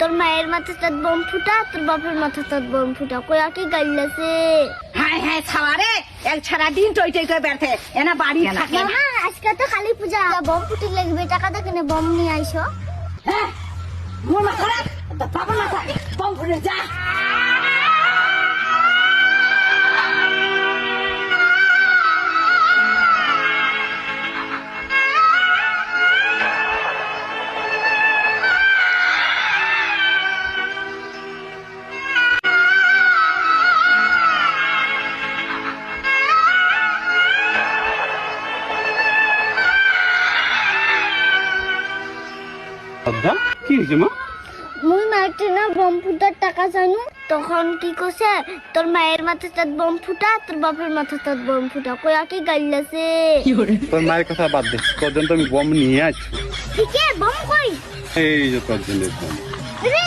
তোর মায়ের মাথাটা বোম ফুটা, তোর বাপের মাথাটা বোম ফুটা, কয়া কি গাইলাছে। হ্যাঁ হ্যাঁ ছাওয়ারে এক সারা দিন টই টই করে বেরতে এনা বাড়ি থাকে না। মামা আজকে তো কালী পূজা, বোম ফুটি লাগবে, টাকা দা কিনে বোম নিয়ে আইসো। হ্যাঁ মোর মাথা রাখ, বাবা মাথা বম ফুটে যা। আব্বা কি হয়েছে মা? মুই মাইতে না বোম ফুটার টাকা জানো, তখন কি কইছে, তোর মায়ের মাথাটা বোম ফুটা, তোর বাপের মাথাটা বোম ফুটা, কয়া কি গাইলাছে। তোর মায়ের কথা বাদ দে, তোর জন্য তো আমি বম নিয়ে আছি। ঠিক বোম কই? এই যে তোর জন্য বম। রে